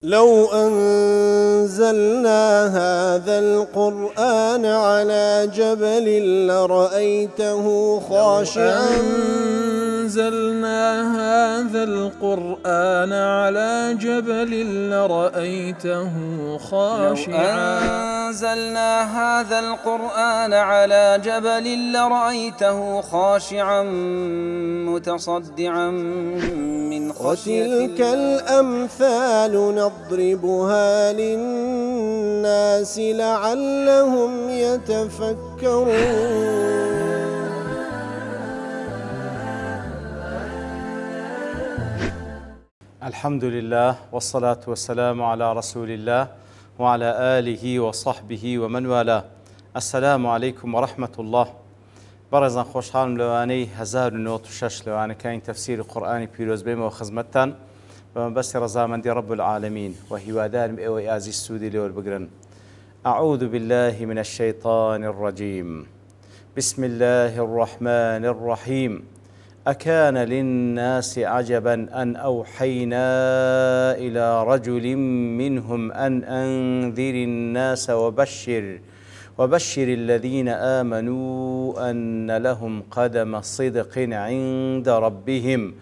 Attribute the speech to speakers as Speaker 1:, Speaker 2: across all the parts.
Speaker 1: لو أنزلنا هذا القرآن على جبل لرأيته خاشعا
Speaker 2: أنزلنا هذا القرآن على جبل لرأيته خاشعا
Speaker 3: أنزلنا هذا القرآن على جبل لرأيته خاشعا متصدعا من خشية
Speaker 1: وتلك الأمثال نضربها للناس لعلهم يتفكرون.
Speaker 4: الحمد لله والصلاة والسلام على رسول الله وعلى آله وصحبه ومن والاه. السلام عليكم ورحمة الله. بەڕێزان خۆشحاڵم لەوانەی 1996 لەوانەکانی تەفسیری قورئانی پیرۆز بێمەوە خزمەتتان بە مەبەستی ڕەزامەندی رب العالمین و هیوادارم ئێوەی ئازیز سوودی لێوە بگرن. أعوذ بالله من الشيطان الرجيم. بسم الله الرحمن الرحيم. أكان للناس عجبا أن أوحينا إلى رجل منهم أن أنذر الناس وبشر الذين آمنوا أن لهم قدم صدق عند ربهم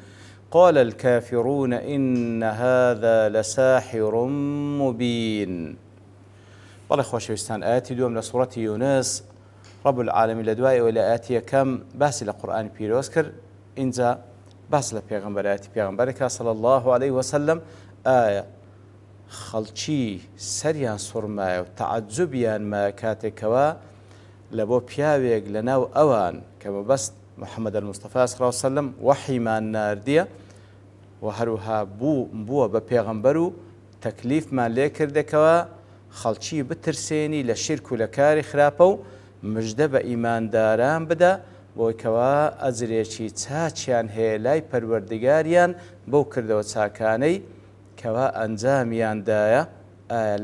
Speaker 4: قال الكافرون إن هذا لساحر مبين. بەڵێ خۆشەویستان ئاەتی دووەم لە سوورەتی یونس رب العالمین لە دوای ئەوەی لە ئاەتی یەکەم باسی لە قورئانی پیرۆز کرد، اینجا باس لە پێغەمبەرایەتی پێغەمبەرێکە صلی الله عليه وسلم. ئایا خەڵکی سەریان سوڕمایە و تەعەجوبیان مایە کاتێکەوە لە بۆ پیاوێک لە ناو ئەوان کە مەبەست محەممەد المستەفا صلی الله عليه وسلم وەحیمان ناردیە و هەروها بووە بە پێغەمبەر و تەکلیفمان لێ کردێکەوە خەڵکی بترسێنی لە شرک و لە کاری خراپە و مژدە بە ئیمانداران بدە بۆیکەوە ئەجرێکی چاچیان هەیە لای پەروەردگاریان بەو کردەوە چاکانەی کەوا ئەنجامیاندایە.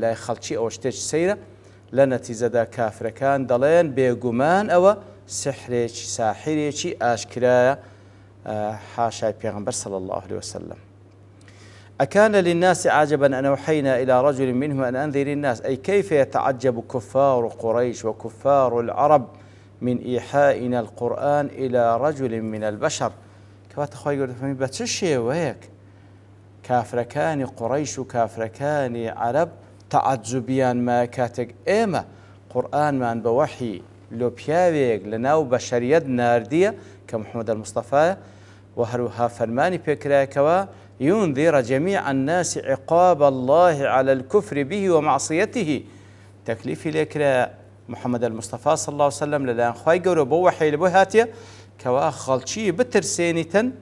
Speaker 4: لای خەڵکی ئەوە شتێکی سەیرە، لە نەتیجەدا کافرەکان دەڵێن بێگومان ئەوە سحرێکی ساحرێکی ئاشکرایە. حاشای پێغەمبەر صلی الله عليه وسلم. أكان للناس عجبا أن أوحينا إلى رجل منهم أن أنذر الناس، أي كيف يتعجب كفار قريش وكفار العرب من إيحائنا القرآن إلى رجل من البشر. كوات أخوي يقول فهمي بتشي وهيك كافركاني قريش وكافركاني عرب تعجبيان ما كاتك إيما قرآن من بوحي لو بياويك لناو بشريد ناردية كمحمد المصطفى وهروها فرماني بكراكوا ينذر جميع الناس عقاب الله على الكفر به ومعصيته. تكليفي لكرا محمد المصطفى صلى الله عليه وسلم للان خواي قولوا بوحي لبوهاتيا كوا خلشي بترسينيتن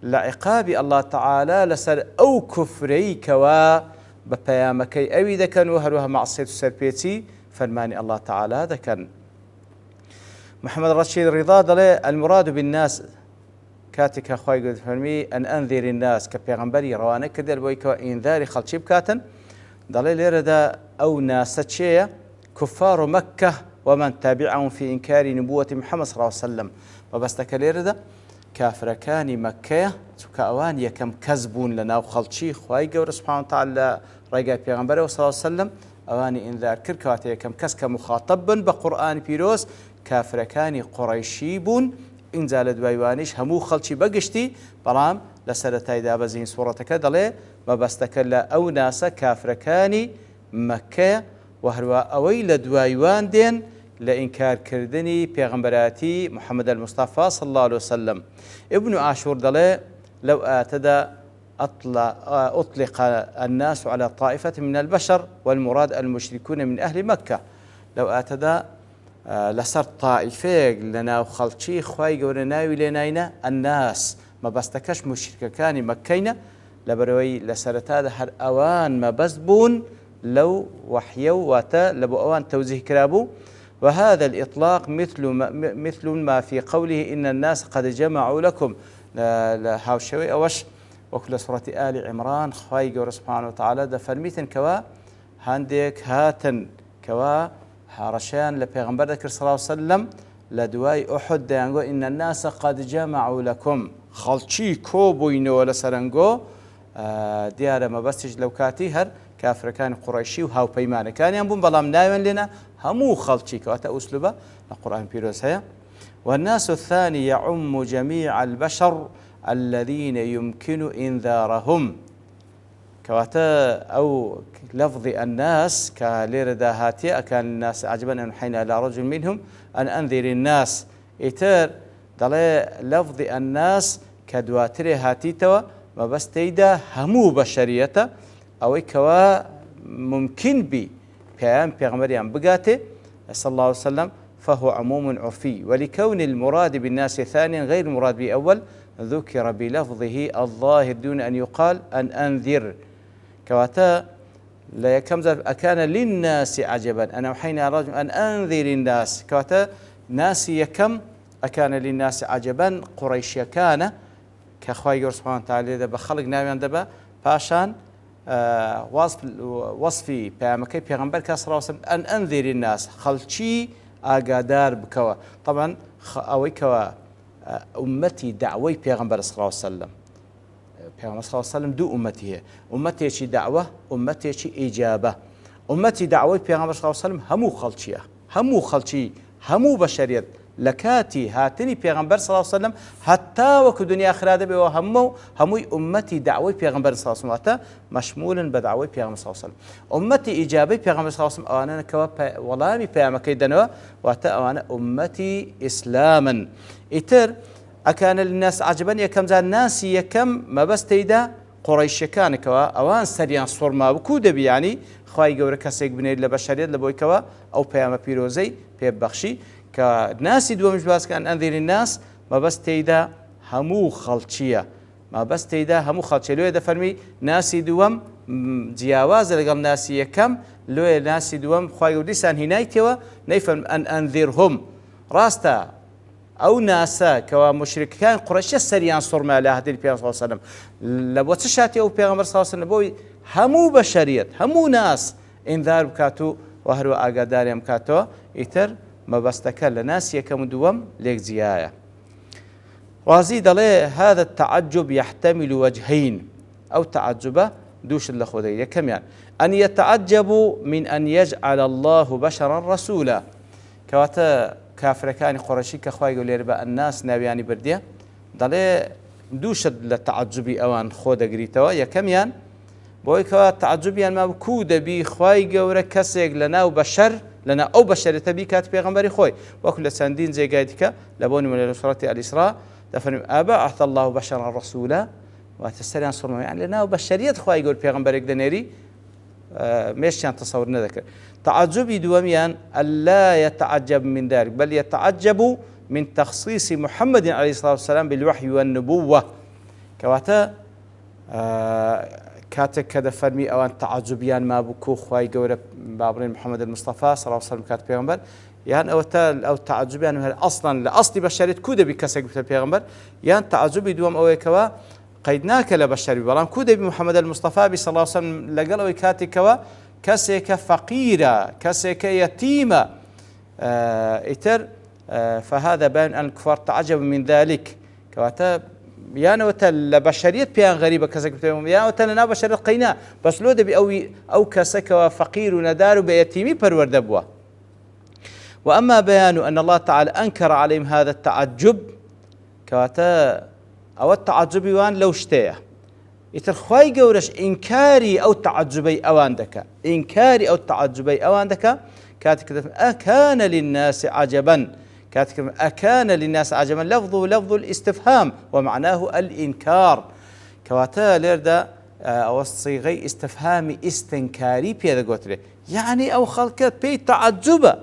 Speaker 4: لعقاب الله تعالى لسر أو كفري كوا ببيامكي أوي ذكن وهروها معصية سربيتي فرماني الله تعالى ذكن. محمد رشيد رضا دلي المراد بالناس كاتك أخوي قلت فرمي أن أنذر الناس كبيغمبري روانا كدر بويكوا إنذاري خلشي بكاتن دلي ليردا أو ناس كفار مكة ومن تابعهم في إنكار نبوة محمد صلى الله عليه وسلم. وبستك ليردا كافركاني مكة كأوان يكم كذبون لنا وخلشي خواي قول سبحانه وتعالى رجع بيغمبره صلى الله عليه وسلم أواني إنذار كركاتي كم كسك مخاطبا بقرآن بيروس كافركاني قريشيبون إنزال دوايوانيش همو خلشي بقشتي برام لسرتاي دابزين صورتك دلي ما بستكلا أو ناسا كافركاني مكة وهروا أوي لدوايوان دين لإنكار كردني بيغمبراتي محمد المصطفى صلى الله عليه وسلم. ابن عاشور دلي لو أطلق الناس على طائفة من البشر والمراد المشركون من أهل مكة. لو أتدا لسر طائفة لنا وخلشي خواي قولناوي لناينا الناس ما بستكش مشركان مكينا لبروي لسرتا هر أوان ما بزبون لو وحيو واتا لبو أوان توزيه كرابو. وهذا الإطلاق مثل ما في قوله إن الناس قد جمعوا لكم لهاوشوي أوش وكل سورة آل عمران خواي قول سبحانه وتعالى دا فرميتن كوا هانديك هاتن كوا هارشان لبيغمبر ذكر صلى الله عليه وسلم لدواي أحد ديانغو إن الناس قد جمعوا لكم خلشي كوبوينو لسرنغو دیارە مەبەستیش لەو کاتی هەر کافرەکانی قوڕیشی و هاوپەیمانەکانیان بوون بەڵام ناوێن لێنە هەموو خەڵکی کەواتە ئوسلوبە لە قورئان پیرۆز هەیە. والناس الثاني يعم جميع البشر الذين يمكن إنذارهم كواتا أو لفظ الناس كلير داهاتيا كان الناس عجبا أن حين إلى رجل منهم أن أنذر الناس إتر دلي لفظ الناس كدواتري هاتيتوا ما بس تيدا همو بشريته أو كوا ممكن بي بيغمريان بقاته صلى الله عليه وسلم فهو عموم عرفي، ولكون المراد بالناس ثانيا غير المراد بأول ذكر بلفظه الظاهر دون أن يقال أن أنذر. كواتا لا يكم أكان للناس عجبا أنا وحين رجل أن أنذر الناس كواتا ناس يكم أكان للناس عجبا قريش كان كخواي سبحانه وتعالى دبا خلق ناويان دبا باشان وصفي بيامكي بيغمبر كسر وسلم أن أنذر الناس خلشي ئاگادار بکەوە. طبعا ئەوەی کەوە ئومەتی داوای پێغەمبەر صلی الله علیه وسلم پێغەمبەر صلی الله علیه وسلم دوو ئومەتی هەیە، ئومەتێکی داوە، ئومەتێکی ئیجابە. ئومەتی داوای پێغەمبەر صلی الله علیه وسلم هەموو خەڵکیە، هەموو خەڵکی، هەموو بەشەریەت لە کاتی هاتنی پێغەمبەر صلی الله علیه وسلم هەتا وەکو دنیا خرا دەبێەوە هەمووی ئومەتی داوای پێغەمبەر صلی الله علیه وسلم مەشمولن بە داوای پێغەمبەر صلی الله علیه وسلم. ئومەتی ئیجابەی پێغەمبەر صلی الله علیه وسلم ئەوانە کەوە وەڵامی پەیامەکەی دەنەوە واتە ئەوانە ئومەتی ئیسلامن. ئیتر ئەکان للناس عجبا یەکەم جار ناسی یەکەم مەبەستەیدا قوڕیشیەکانێکەوە ئەوان سەریان سوڕما بکوو دەبی، یعنی خوای گەورە کەسێک بنێت لە بەشەریەت لە بۆی کەوە ئەو پەیامە پیرۆزەی پێبەخشی کە ناسی دووەمیش باسکەن ئەنذیر الناس مەبەستەیدا هەموو خەڵکیە، مەبەستەیدا هەموو خەڵکی. لێ دەفەرمی ناسی دووەم جیاوازە لەگەڵ ناسی یەکەم، لێ ناسی دووەم خوای گەورە دیسان هینایتەوە نەیفەرم ئەن ئەنذیرهم. ڕاستە ئەو ناسە کەوا مشرکەکان قوڕیشە سەریان سوڕما لە هاتنی پێغەمبەر صلی الله علیه وسلم لە بۆ چ شاتی ئەو پێغەمبەر صلی الله علیه وسلم بۆی هەموو بەشەریەت هەموو ناس ئینذار بکات و هەروە ئاگاداریان بکاتەوە. ئیتر مەبەستەکە لە ناس یەکەم و دووەم لێک جیایە. رازي دلي هذا التعجب يحتمل وجهين أو تعجبة دوش الله خدي كمان أن يتعجب من أن يجعل الله بشرا رسولا كواتا كافر كان قرشي كخواي يقول لي الناس نبياني برديه دلي دوش التعجبي أوان خود قريتوا يا كمان بوي كوا تعجبيان ما بكود بي خواي جورا كسيق لنا وبشر لنا أو بشر تبي كاتب پیغمبري خوي وكل سندين زي قايدك لبوني من سورة الإسراء دفن أبعث الله بشرا رسولا وتستريان صرنا يعني لنا وبشرية خواي يقول پیغمبرك دنيري ماشيان تصور نذكر تعجبي دواميان ألا يتعجب من ذلك بل يتعجب من تخصيص محمد عليه الصلاة والسلام بالوحي والنبوة كواتا كاتك كذا فرمي أوان تعجبيان ما بكو خواي جورا بابرين محمد المصطفى صلى الله عليه وسلم كاتب پیغمبر يعني أو تعجبيان أصلا لأصل بشريت كودا بكسك بالبيغمبر يعني تعجبي دوام أو كوا قيدناك لبشري بلام كودا بمحمد المصطفى صلى الله عليه وسلم لقلوا كاتي كوا كسك فقيرة كسك يتيمة إتر فهذا بين أن الكفار تعجب من ذلك كواتا يعني وتل بشرية بيان غريبة كسك بتوم يعني وتل نا بشرية قينا بس لو دبي أو كسك وفقير وندار بيتيمي برورد أبوه. وأما بيان أن الله تعالى أنكر عليهم هذا التعجب كواتا أو التعجب وان لو اشتيه يترخواي جورش إنكاري أو تعجبي أواندك إنكاري أو تعجبي أواندك كاتك أكان للناس عجبا كاتك أكان للناس عجبا لفظ الاستفهام ومعناه الإنكار كواتا ليردا أو صيغي استفهامي استنكاري بيدا قوتري يعني أو خلقت بي تعجبا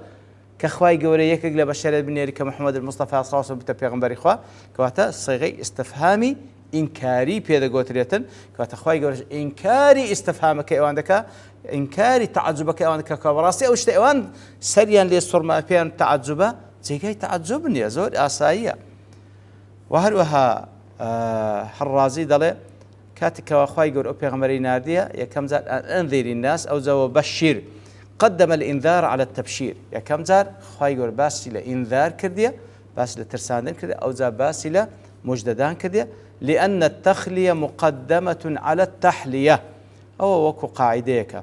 Speaker 4: كخواي جوري يكك لبشرية بنيري كمحمد المصطفى صلى الله عليه وسلم بتبيغمبري خوا كواتا صيغي استفهامي إنكاري بيدا قوتريتن كواتا خواي جوري إنكاري استفهامك أواندك إنكاري تعجبك أواندك كبراسي أو اشتي أوان سريان ليصور ما بيان تعجبه زيكي تعجبني يا زور آسائية. وهروها حرازي دلي كاتك وخواي جوري بيغمبري ناردية يكم زال أنذر الناس أو زو بشير قدم الإنذار على التبشير يا كم زار خواي جوري باسي لإنذار كردية باسي لترساندن كردية أو زار باسي لمجددان كردية لأن التخلية مقدمة على التحلية ئەوە وەکو قاعیدەیەکە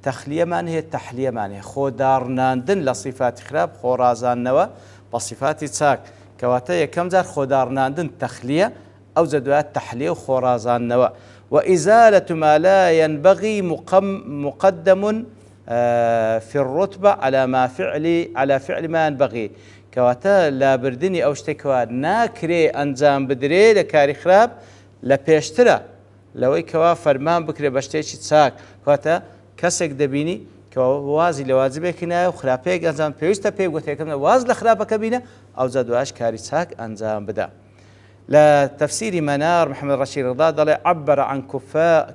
Speaker 4: تەخلیەمان هەیە تەحلیەمان هەیە خۆداڕناندن لە صیفاتی خراپ خۆڕازاندنەوە بە صیفاتی چاک کەواتە یەکەم جار خۆداڕناندن تەخلیە ئەو جە تەحلیە و خۆڕازاندنەوە وإزالة ما لا ينبغي مقدم في الرتبة على فعل ما ينبغي کەواتە لابردنی ئەو شتێکەوە ناکرێ ئەنجام بدرێ لە کاری خراپ لە پێشترە لەوەی کەوا فەرمان بکرێ بە شتێکی چاک کەواتە کەسێک دەبینی کە وازی لە واجبێکی نایە و خراپەیەک ئەنجام پێویستە پێی گوتێکم واز لە خراپەکە بینە ئەو جا دوایش کاری چاک ئەنجام بدە. لا تفسير منار محمد رشيد رضا ضل عبر عن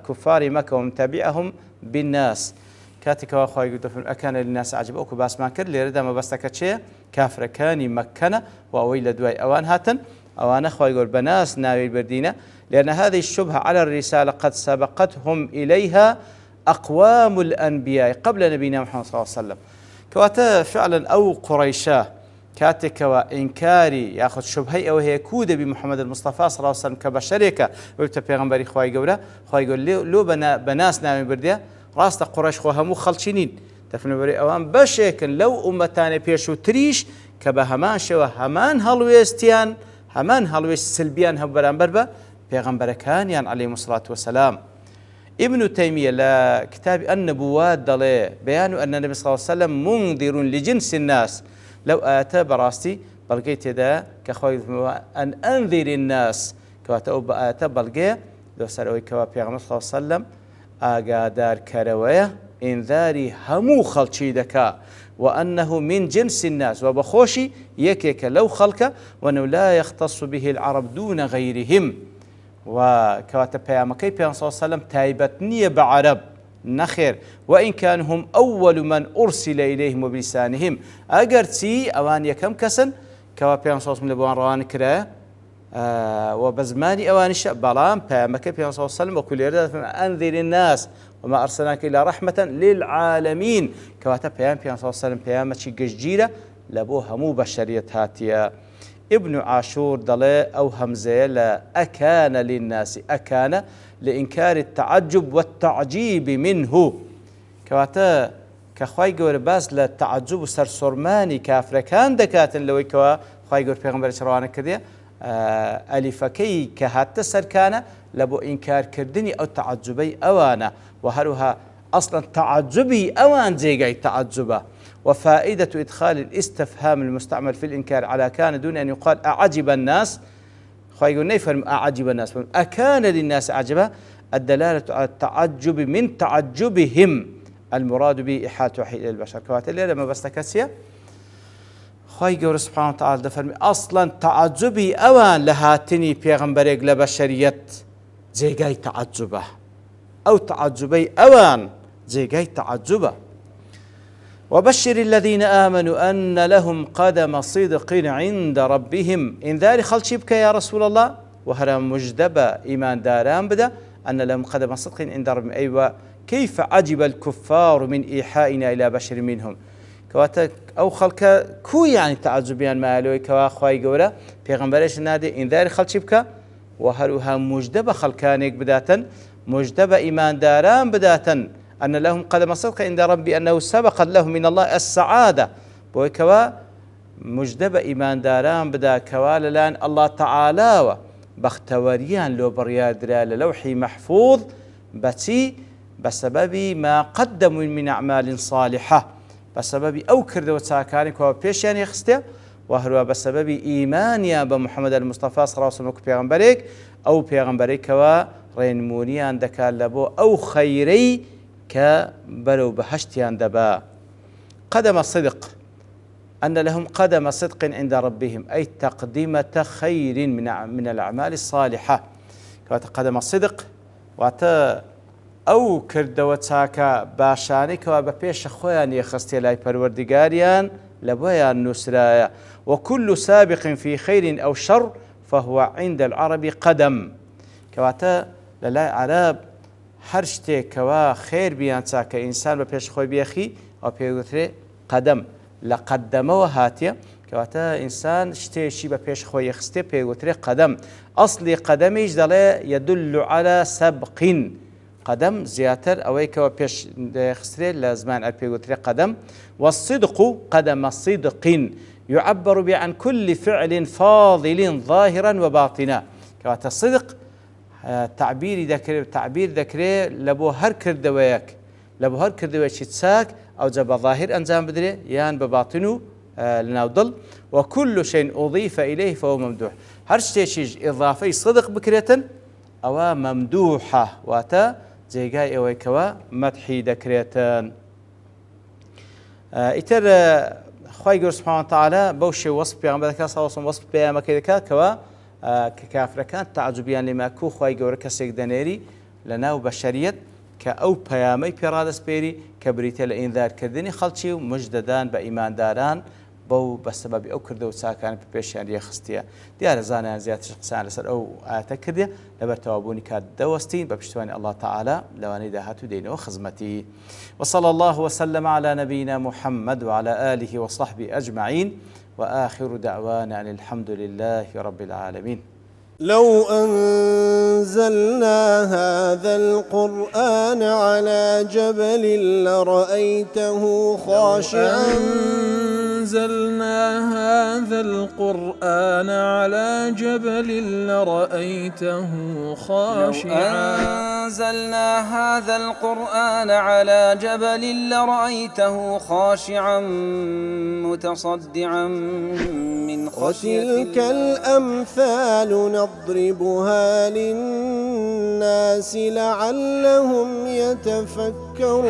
Speaker 4: كفار مكة ومتابعهم بالناس كاتك واخوي قلت أكان للناس عجب أوكو باس ما كر ليردا ما بس تكتشي كافر كاني مكنة وأويل دواي أوان هاتن أوان أخوي يقول بناس ناوي بردينا لأن هذه الشبهة على الرسالة قد سبقتهم إليها أقوام الأنبياء قبل نبينا محمد صلى الله عليه وسلم كواتا فعلا أو قريشاه كاتكوا إنكاري ياخذ شبهي أو هي كودة بمحمد المصطفى صلى الله عليه وسلم كبشريك ويبت بيغمبري خواي جورا خواي يقول لو بناس نامي برديا راست قريش خو همو خلشينين تفهم بري أوان بشكل لو أمتان بيشو تريش كبهمان شوا همان هلويستيان همان هلويست سلبيان هبران بربا بيغمبر كان يعني عليه الصلاة والسلام. ابن تيمية لا كتاب النبوات ضلي بيان أن النبي صلى الله عليه وسلم منذر لجنس الناس لو آتى براستي بلقيت ذا كخوي أن أنذر الناس كواتو بآتى بلقي لو سألوي كوا بيغمبر صلى الله عليه وسلم آقادار كروية إنذاري همو خلشي دكا وأنه من جنس الناس وبخوشي يكيك لو خلك وأنه لا يختص به العرب دون غيرهم وكواتب بيامكي بيان صلى الله عليه وسلم تايبتني بعرب نخير وإن كان هم أول من أرسل إليهم وبلسانهم أجرتي أوان يكم كسن كوا بيان صلى الله عليه وسلم لبوان روان كرا وبزماني أوان الشعب بلام بيامكي بيان صلى الله عليه وسلم وكل يرد أنذر الناس وما أرسلناك إلا رحمة للعالمين كواتب بيان صلى الله عليه وسلم بيامتي ججيرة لبوها مو بشرية هاتيا. ابن عاشور ضلي أو همزة لا أكان للناس أكان لإنكار التعجب والتعجيب منه كواتا كخواي قول باس للتعجب سرسرماني كافركان دكاتن لوي كوا خواي قول بيغمبر شروعنا كذا ألفكي كهات سركانة لبو إنكار كردني أو تعجبي أوانا وهروها أصلا تعجبي أوان زيغاي تعجبه. وفائدة إدخال الاستفهام المستعمل في الإنكار على كان دون أن يقال أعجب الناس خايقول نفهم أعجب الناس أكان للناس عجبا الدلالة على التعجب من تعجبهم المراد به إحاطة وحي إلى البشر كواتل لما بس تكسيا خايقول سبحانه وتعالى دفرمي أصلا تعجبي أوان لهاتني بيغمبريق لبشريت زيقاي تعجبه أو تعجبي أوان زيقاي تعجبه. وبشر الذين آمنوا أن لهم قدم صدق عند ربهم إنذار خلشبك يا رسول الله وهرم مجدبة إيمان داران بدا أن لهم قدم صدق عند ربهم أيوة كيف عجب الكفار من إيحائنا إلى بشر منهم كواتك أو خلق كو يعني تعجبيان ما ألوي كوا خواي قولا بيغمبريش نادي إنذار خلشبك وهرها مجدبة خلقانيك بداتا مجدبة إيمان داران بداتا أن لهم قدم صدق عند ربي أنه سبق لهم من الله السعادة بوكوا مجدب إيمان داران بدا كوال لان الله تعالى بختوريان لو برياد درال لوحي محفوظ بتي بسبب ما قدموا من أعمال صالحة بسبب أو كرد وتساكاني كوا بيشان يخستيا وهو بسبب إيمانيا بمحمد المصطفى صلى الله عليه وسلم بيغمبريك أو بيغمبريك كوا رينمونيان دكال لبو أو خيري كبلو بهشتيان دبا. قدم الصدق أن لهم قدم صدق عند ربهم أي تقدمة خير من الأعمال الصالحة قدم الصدق واتا أو كردوتاكا باشانك وببيش خوان يخستي لاي پروردگاريان لبويان نسرايا وكل سابق في خير أو شر فهو عند العرب قدم كواتا للاي عرب هر شتێکەوە خێر بیان چاکە ئینسان بە پێش خۆی بێخی ئەو پێوترێ قەدەم لە قەدەمەوە هاتیە کەواتە ئینسان شتێکی بە پێش خۆی خستێ پێوترێ قەدەم ئەسڵی قەدەمیش دەڵێ يدل على سبق قدم زياتر أويكوا بيش خسري لازمان البيغوتري قدم. والصدق قدم صدق يعبر عن كل فعل فاضل ظاهرا وباطنا. كواتا الصدق تعبير ذكري لبو هر كردويك لبو هر كردويك تساك أو جب ظاهر أنزام بدري يان بباطنه لناودل. وكل شيء أضيف إليه فهو ممدوح. هر شيء إضافي صدق بكريتن أو ممدوحة واتا جيغاي أويكوا مدحي ذكريتن. إتر خواهي قرر سبحانه وتعالى بوشي وصف بيغمبر ذكا صلى الله عليه وسلم وصف بيغمبر ذكا كوا ككافر كان تعجبيان لما كو خواهي قرر كسيك دانيري لناو بشريت كأو بيامي بيرادس بيري كبريتي لإنذار كردني خلشي مجددان بإيمان داران بو بسبب أو كردو ساكان ببيشان يخستيا ديار زانا زيادة شخصان لسر أو آتكرديا لبر توابوني كاد دوستين ببشتواني الله تعالى لواني داهاتو دين وخزمتي. وصلى الله وسلم على نبينا محمد وعلى آله وصحبه أجمعين وآخر دعوانا أن الحمد لله رب العالمين.
Speaker 1: لو أنزلنا هذا القرآن على جبل لرأيته خاشعا
Speaker 2: أنزلنا هذا القرآن على جبل لرأيته خاشعا
Speaker 3: أنزلنا هذا القرآن على جبل لرأيته خاشعا متصدعا من خشية الله.
Speaker 1: وتلك الأمثال نضربها للناس لعلهم يتفكرون.